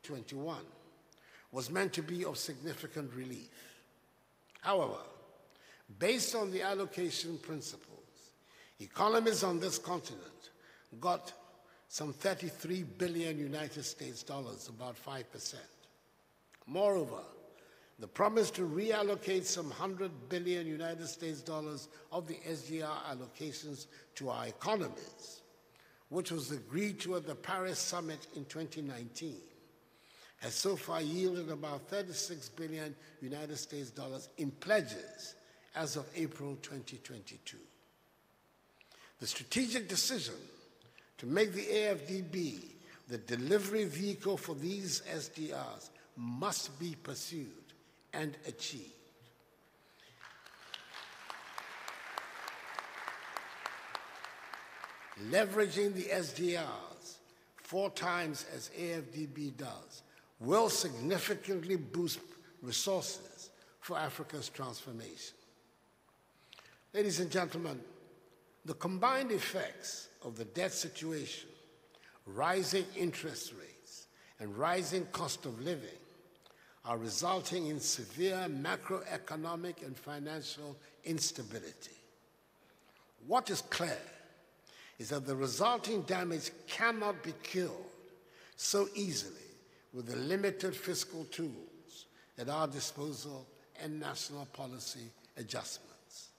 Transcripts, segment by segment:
2021 was meant to be of significant relief. However, based on the allocation principles, economies on this continent got some 33 billion United States dollars, about 5%. Moreover, the promise to reallocate some 100 billion United States dollars of the SDR allocations to our economies, which was agreed to at the Paris summit in 2019, has so far yielded about 36 billion United States dollars in pledges as of April 2022. The strategic decision to make the AFDB the delivery vehicle for these SDRs must be pursued and achieved. Leveraging the SDRs 4 times as AFDB does will significantly boost resources for Africa's transformation. Ladies and gentlemen, the combined effects of the debt situation, rising interest rates, and rising cost of living are resulting in severe macroeconomic and financial instability. What is clear is that the resulting damage cannot be cured so easily with the limited fiscal tools at our disposal and national policy adjustments.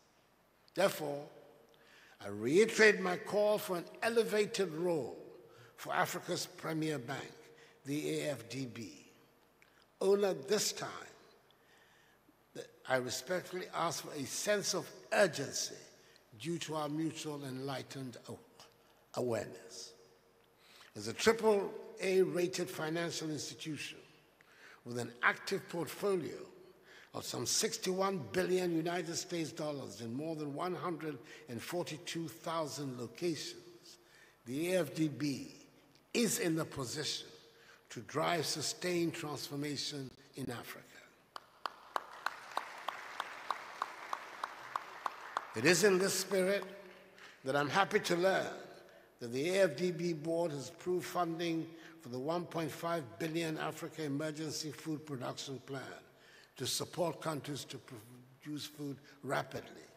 Therefore, I reiterate my call for an elevated role for Africa's premier bank, the AFDB. Only this time, I respectfully ask for a sense of urgency due to our mutual enlightened awareness. As a AAA-rated financial institution with an active portfolio of some 61 billion United States dollars in more than 142,000 locations, the AFDB is in the position to drive sustained transformation in Africa. It is in this spirit that I'm happy to learn that the AFDB board has approved funding for the 1.5 billion Africa Emergency Food Production Plan to support countries to produce food rapidly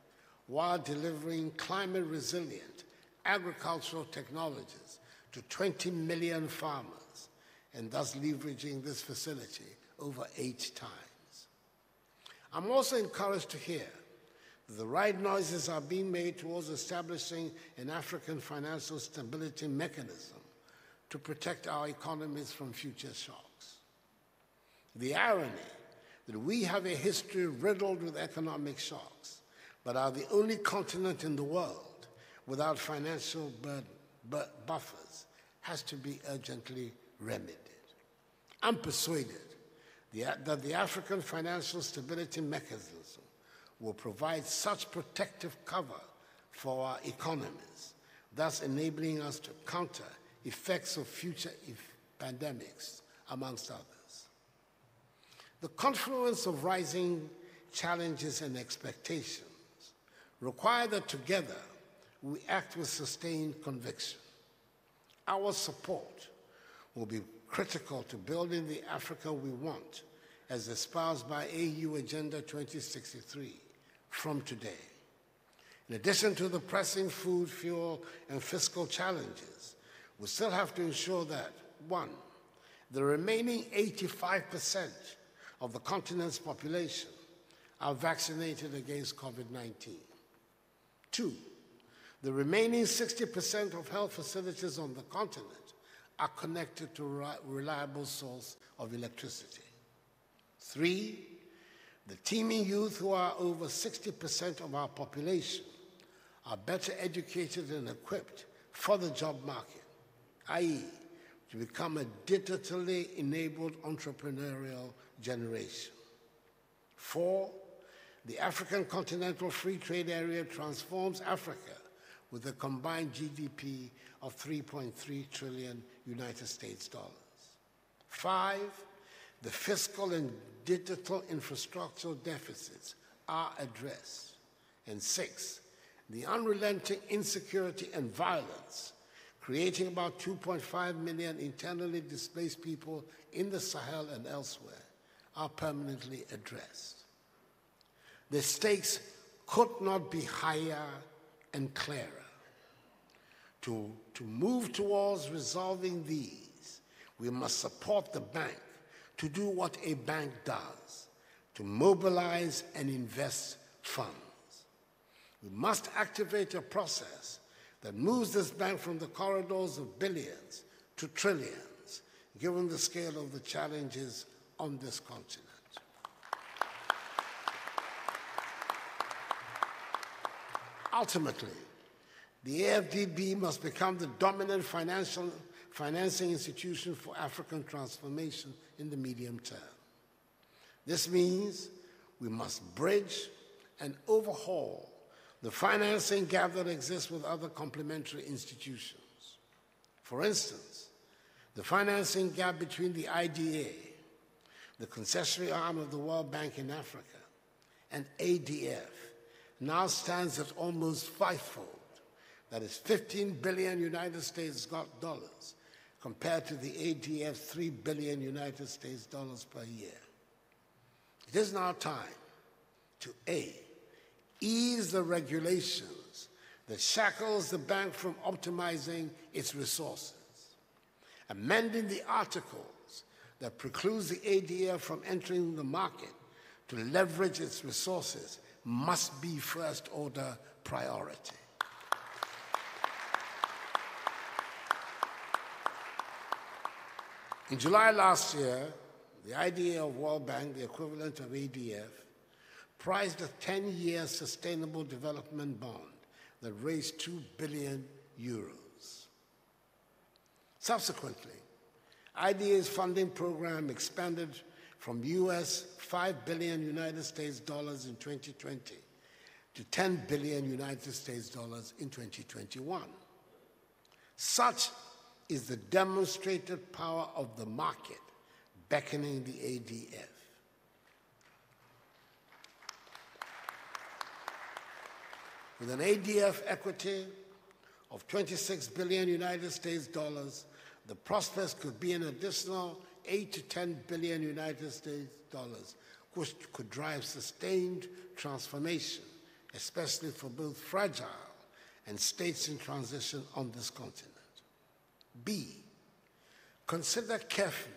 while delivering climate-resilient agricultural technologies to 20 million farmers, and thus leveraging this facility over 8 times. I'm also encouraged to hear that the right noises are being made towards establishing an African financial stability mechanism to protect our economies from future shocks. The irony that we have a history riddled with economic shocks, but are the only continent in the world without financial buffers, has to be urgently remedied. I'm persuaded that the African financial stability mechanism will provide such protective cover for our economies, thus enabling us to counter effects of future pandemics, amongst others. The confluence of rising challenges and expectations require that together we act with sustained conviction. Our support will be critical to building the Africa we want, as espoused by AU Agenda 2063 from today. In addition to the pressing food, fuel, and fiscal challenges, we still have to ensure that, 1, the remaining 85% of the continent's population are vaccinated against COVID-19. 2, the remaining 60% of health facilities on the continent are connected to a reliable source of electricity. 3, the teeming youth, who are over 60% of our population, are better educated and equipped for the job market, i.e., to become a digitally enabled entrepreneurial generation. 4, the African Continental Free Trade Area transforms Africa with a combined GDP of 3.3 trillion United States dollars. 5, the fiscal and digital infrastructural deficits are addressed. And 6, the unrelenting insecurity and violence creating about 2.5 million internally displaced people in the Sahel and elsewhere, are permanently addressed. The stakes could not be higher and clearer. To move towards resolving these, we must support the bank to do what a bank does, to mobilize and invest funds. We must activate a process that moves this bank from the corridors of billions to trillions, given the scale of the challenges on this continent. Ultimately, the AFDB must become the dominant financing institution for African transformation in the medium term. This means we must bridge and overhaul the financing gap that exists with other complementary institutions. For instance, the financing gap between the IDA, the concessionary arm of the World Bank in Africa, and ADF now stands at almost fivefold. That is 15 billion United States dollars compared to the ADF's 3 billion United States dollars per year. It is now time to A, ease the regulations that shackles the bank from optimizing its resources. Amending the articles that precludes the ADF from entering the market to leverage its resources must be first-order priority. In July last year, the IDA of World Bank, the equivalent of ADF, priced a 10-year sustainable development bond that raised 2 billion euros. Subsequently, IDA's funding program expanded from US 5 billion United States dollars in 2020 to 10 billion United States dollars in 2021. Such is the demonstrated power of the market beckoning the ADF. With an ADF equity of 26 billion United States dollars, the prospects could be an additional 8 to 10 billion United States dollars, which could drive sustained transformation, especially for both fragile and states in transition on this continent. B, consider carefully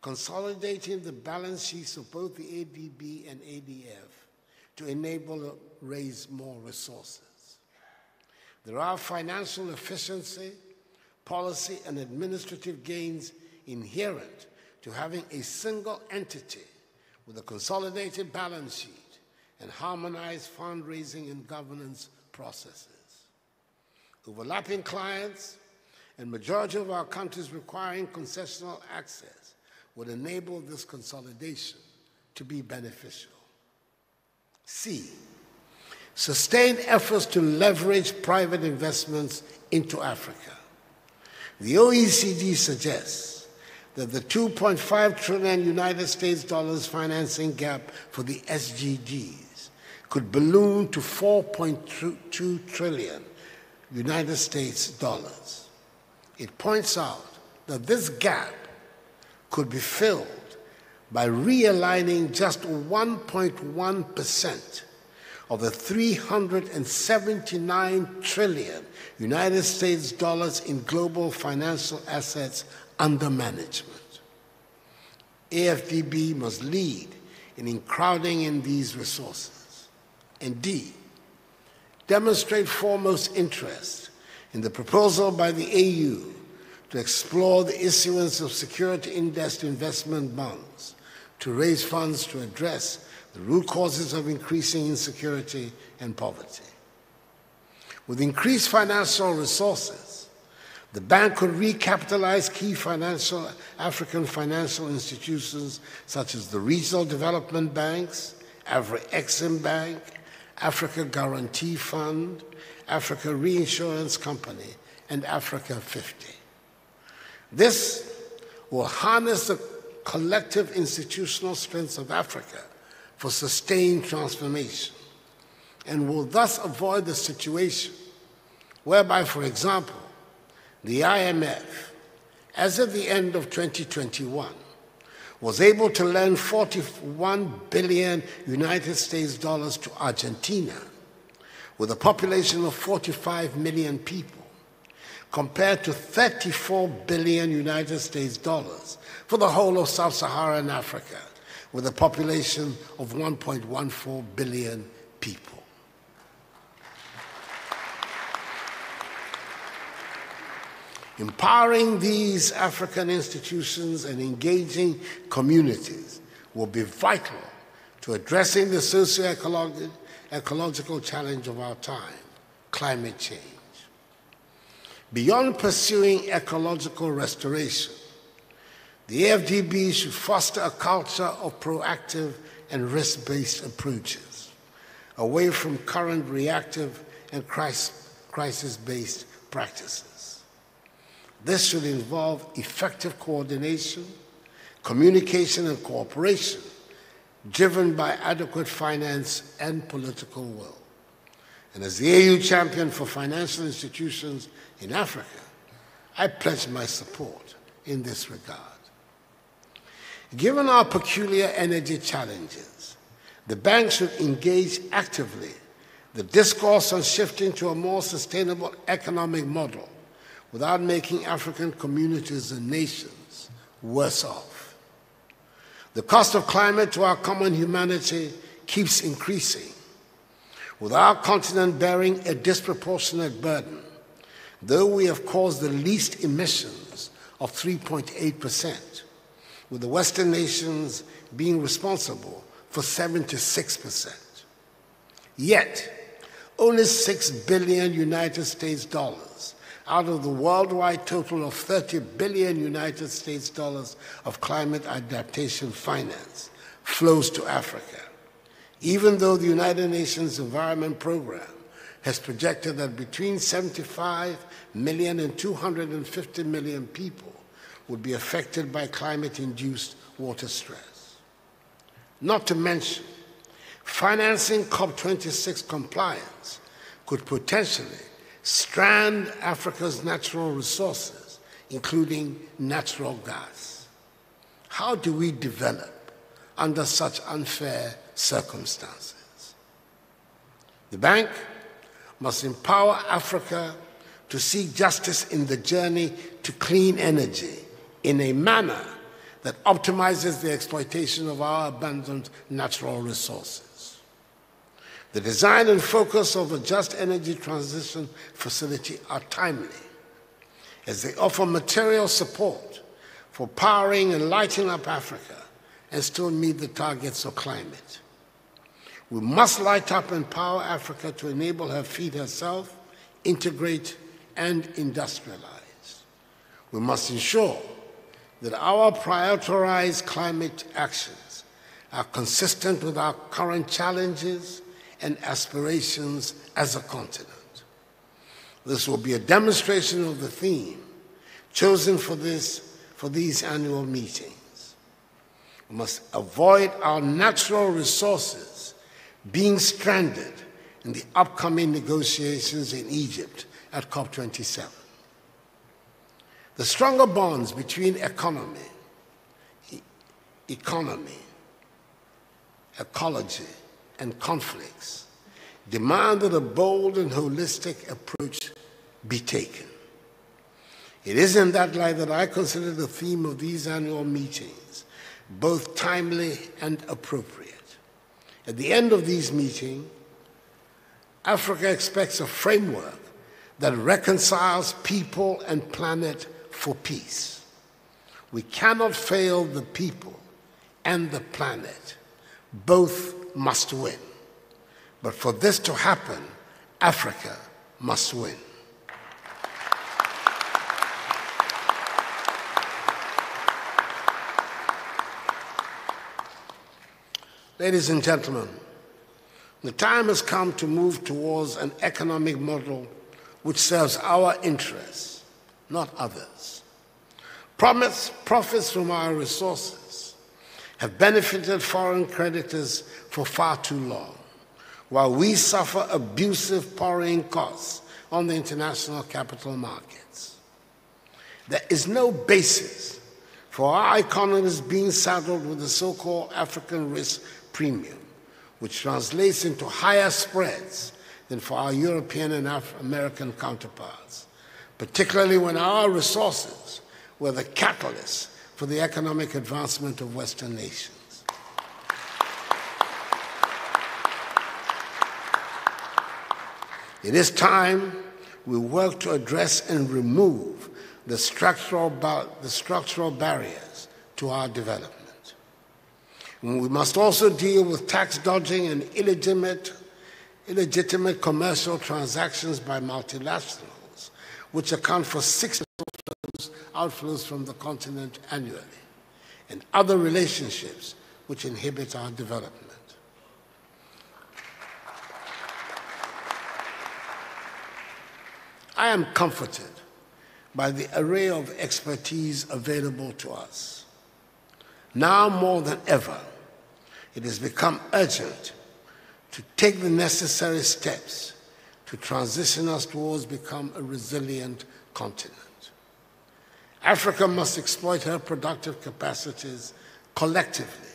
consolidating the balance sheets of both the ADB and ADF to enable raise more resources. There are financial efficiency, policy, and administrative gains inherent to having a single entity with a consolidated balance sheet and harmonized fundraising and governance processes. Overlapping clients and majority of our countries requiring concessional access would enable this consolidation to be beneficial. C, sustained efforts to leverage private investments into Africa. The OECD suggests that the 2.5 trillion United States dollars financing gap for the SDGs could balloon to 4.2 trillion United States dollars. It points out that this gap could be filled by realigning just 1.1% of the 379 trillion United States dollars in global financial assets under management. AFDB must lead in crowding in these resources. And D, demonstrate foremost interest in the proposal by the AU to explore the issuance of security-indexed investment bonds to raise funds to address the root causes of increasing insecurity and poverty. With increased financial resources, the bank could recapitalize key African financial institutions such as the Regional Development Banks, Afro-Exim Bank, Africa Guarantee Fund, Africa Reinsurance Company, and Africa 50. This will harness the collective institutional strengths of Africa for sustained transformation and will thus avoid the situation whereby, for example, The IMF, as of the end of 2021, was able to lend 41 billion United States dollars to Argentina, with a population of 45 million people, compared to 34 billion United States dollars for the whole of sub-Saharan Africa, with a population of 1.14 billion people. Empowering these African institutions and engaging communities will be vital to addressing the socio-ecological challenge of our time, climate change. Beyond pursuing ecological restoration, the AFDB should foster a culture of proactive and risk-based approaches, away from current reactive and crisis-based practices. This should involve effective coordination, communication, and cooperation, driven by adequate finance and political will. And as the AU champion for financial institutions in Africa, I pledge my support in this regard. Given our peculiar energy challenges, the bank should engage actively the discourse on shifting to a more sustainable economic model without making African communities and nations worse off. The cost of climate to our common humanity keeps increasing, with our continent bearing a disproportionate burden, though we have caused the least emissions of 3.8%, with the Western nations being responsible for 76%. Yet, only 6 billion United States dollars out of the worldwide total of 30 billion United States dollars of climate adaptation finance flows to Africa, even though the United Nations Environment Program has projected that between 75 million and 250 million people would be affected by climate-induced water stress. Not to mention, financing COP26 compliance could potentially strand Africa's natural resources, including natural gas. How do we develop under such unfair circumstances? The bank must empower Africa to seek justice in the journey to clean energy in a manner that optimizes the exploitation of our abundant natural resources. The design and focus of a just energy transition facility are timely, as they offer material support for powering and lighting up Africa and still meet the targets of climate. We must light up and power Africa to enable her feed herself, integrate, and industrialize. We must ensure that our prioritized climate actions are consistent with our current challenges and aspirations as a continent. This will be a demonstration of the theme chosen for these annual meetings. We must avoid our natural resources being stranded in the upcoming negotiations in Egypt at COP27. The stronger bonds between economy, ecology, and conflicts demand that a bold and holistic approach be taken. It is in that light that I consider the theme of these annual meetings both timely and appropriate. At the end of these meetings, Africa expects a framework that reconciles people and planet for peace. We cannot fail the people and the planet. Both must win. But for this to happen, Africa must win. Ladies and gentlemen, the time has come to move towards an economic model which serves our interests, not others. Profits from our resources have benefited foreign creditors for far too long, while we suffer abusive borrowing costs on the international capital markets. There is no basis for our economies being saddled with the so-called African risk premium, which translates into higher spreads than for our European and American counterparts, particularly when our resources were the catalyst for the economic advancement of Western nations. It is time we work to address and remove the structural barriers to our development. And we must also deal with tax dodging and illegitimate commercial transactions by multilaterals, which account for 6% outflows from the continent annually, and other relationships which inhibit our development. I am comforted by the array of expertise available to us. Now more than ever, it has become urgent to take the necessary steps to transition us towards become a resilient continent. Africa must exploit her productive capacities collectively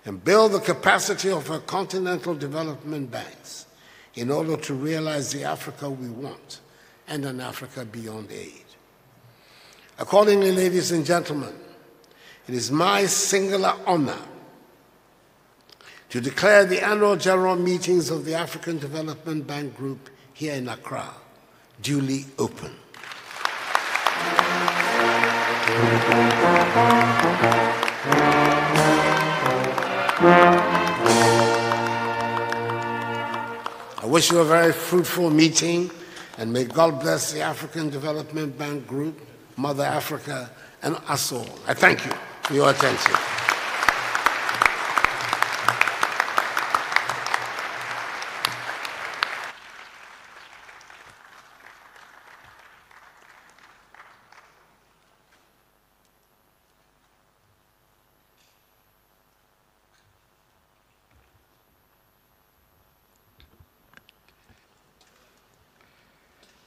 and build the capacity of her continental development banks in order to realize the Africa we want and an Africa beyond aid. Accordingly, ladies and gentlemen, it is my singular honor to declare the annual general meetings of the African Development Bank Group here in Accra duly open. I wish you a very fruitful meeting, and may God bless the African Development Bank Group, Mother Africa, and us all. I thank you for your attention.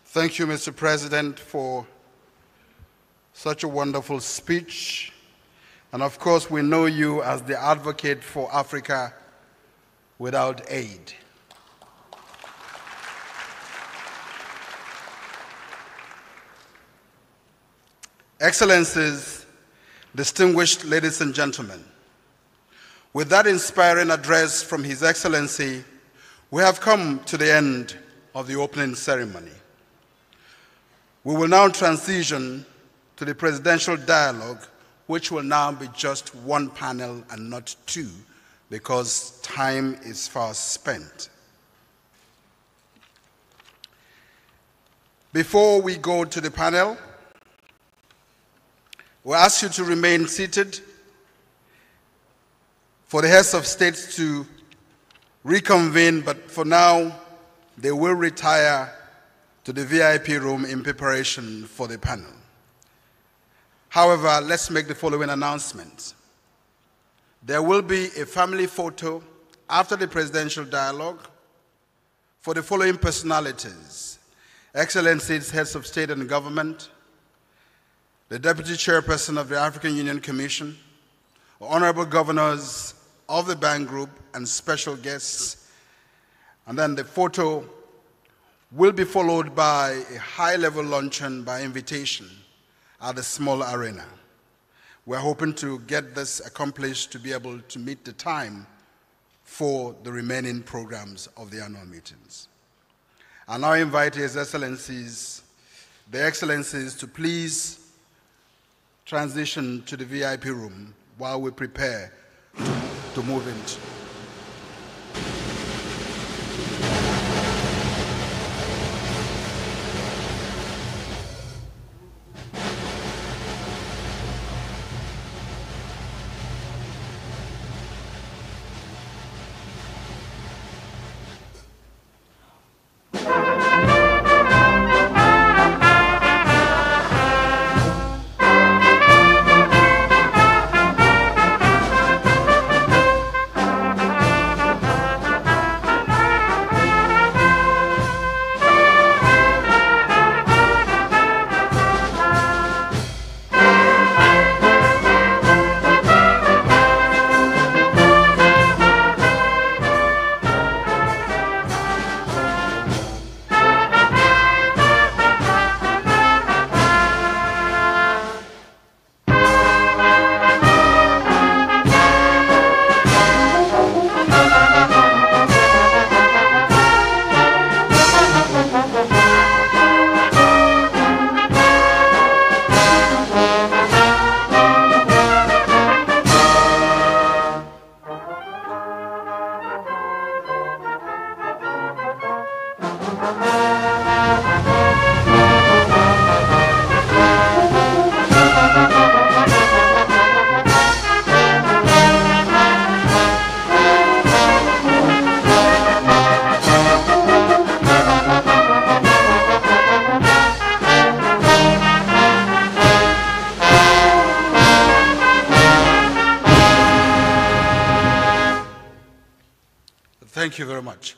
Thank you, Mr. President, for such a wonderful speech. And of course, we know you as the advocate for Africa without aid. Excellencies, distinguished ladies and gentlemen, with that inspiring address from His Excellency, we have come to the end of the opening ceremony. We will now transition to the presidential dialogue, which will now be just one panel and not two, because time is fast spent. Before we go to the panel, we ask you to remain seated for the heads of states to reconvene, but for now, they will retire to the VIP room in preparation for the panel. However, let's make the following announcements. There will be a family photo after the presidential dialogue for the following personalities: Excellencies, heads of state and government, the Deputy Chairperson of the African Union Commission, honorable governors of the bank group, and special guests. And then the photo will be followed by a high-level luncheon by invitation at the small arena. We're hoping to get this accomplished to be able to meet the time for the remaining programs of the annual meetings. I now invite His Excellencies, the Excellencies, to please transition to the VIP room while we prepare to move into. Thank you very much.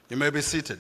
You may be seated.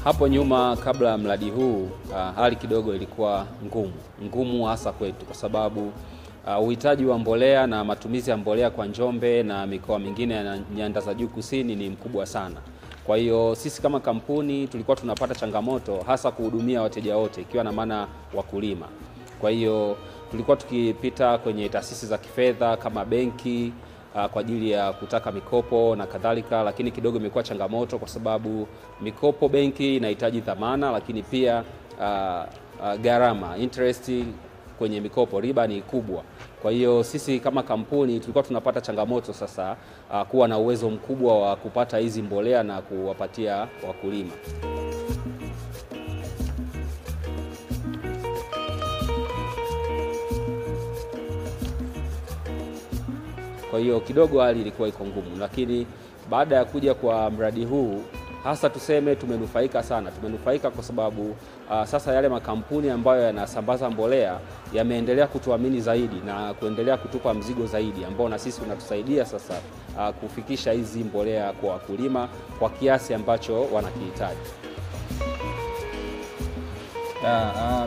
Hapo nyuma kabla ya mradi huu hali kidogo ilikuwa ngumu hasa kwetu, kwa sababu uhitaji wa mbolea na matumizi ya mbolea kwa Njombe na mikoa mingine ya nyanda za juu kusini ni mkubwa sana. Kwa hiyo sisi kama kampuni tulikuwa tunapata changamoto hasa kuhudumia wateja wote, ikiwa na maana wakulima. Kwa hiyo tulikuwa tukipita kwenye taasisi za kifedha kama benki kwa ajili ya kutaka mikopo na kadhalika, lakini kidogo imekuwa changamoto kwa sababu mikopo benki inahitaji dhamana, lakini pia gharama interest kwenye mikopo, riba ni kubwa. Kwa hiyo sisi kama kampuni tulikuwa tunapata changamoto sasa kuwa na uwezo mkubwa wa kupata hizi mbolea na kuwapatia wakulima. Kwa hiyo kidogo hali ilikuwa iko ngumu, lakini baada ya kuja kwa mradi huu hasa tuseme tumenufaika sana. Tumenufaika kwa sababu sasa yale makampuni ambayo yanasambaza mbolea yameendelea kutuamini zaidi na kuendelea kutupa mzigo zaidi, ambao na sisi unatusaidia sasa kufikisha hizi mbolea kwa wakulima kwa kiasi ambacho wanakihitaji.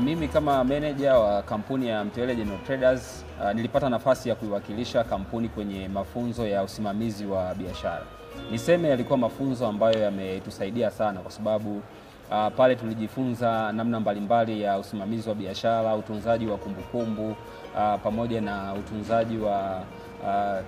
Mimi kama manager wa kampuni ya Mtele General Traders nilipata nafasi ya kuiwakilisha kampuni kwenye mafunzo ya usimamizi wa biashara. Niseme yalikuwa mafunzo ambayo yametusaidia sana kwa sababu pale tulijifunza namna mbalimbali ya usimamizi wa biashara, utunzaji wa kumbukumbu, pamoja na utunzaji wa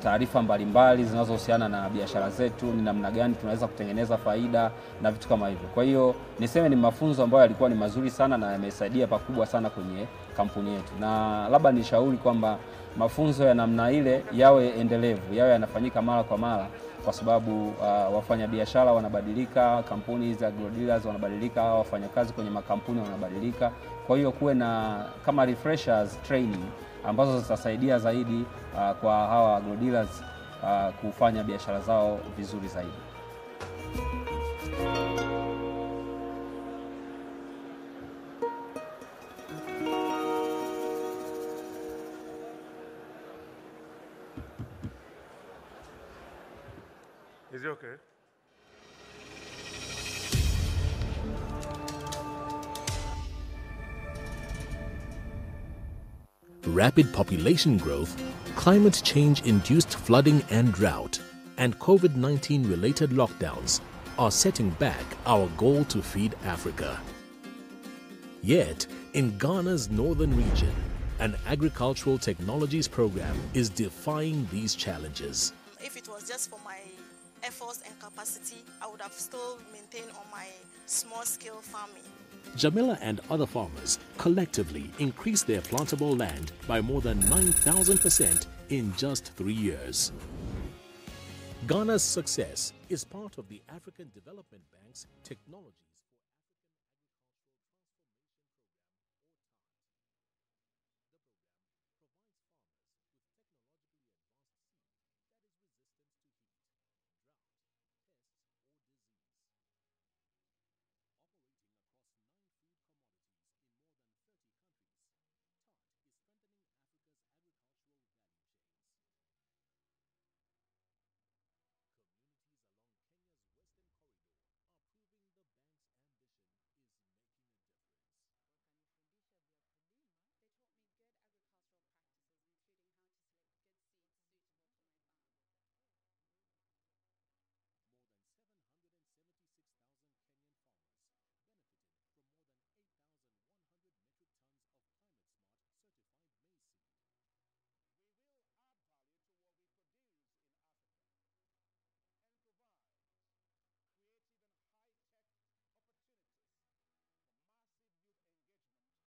taarifa mbalimbali zinazohusiana na biashara zetu, ni namna gani tunaweza kutengeneza faida na vitu kama hivyo. Kwa hiyo niseme ni mafunzo ambayo yalikuwa ni mazuri sana na yamesaidia pakubwa sana kwenye kampuni yetu. Na labda nishauri kwamba mafunzo ya namna ile yawe endelevu, yawe yanafanyika mara kwa mara, kwa sababu wafanyabiashara wanabadilika, kampuni za agrodealers wanabadilika, wafanyakazi kwenye makampuni wanabadilika. Kwa hiyo kuwe na kama refreshers training ambazo zitasaidia zaidi kwa hawa agrodealers kufanya biashara zao vizuri zaidi. Is it okay? Rapid population growth, climate change-induced flooding and drought, and COVID-19 related lockdowns are setting back our goal to feed Africa. Yet, in Ghana's northern region, an agricultural technologies program is defying these challenges. If it was just for my efforts and capacity, I would have still maintained on my small-scale farming. Jamila and other farmers collectively increased their plantable land by more than 9,000% in just 3 years. Ghana's success is part of the African Development Bank's technology.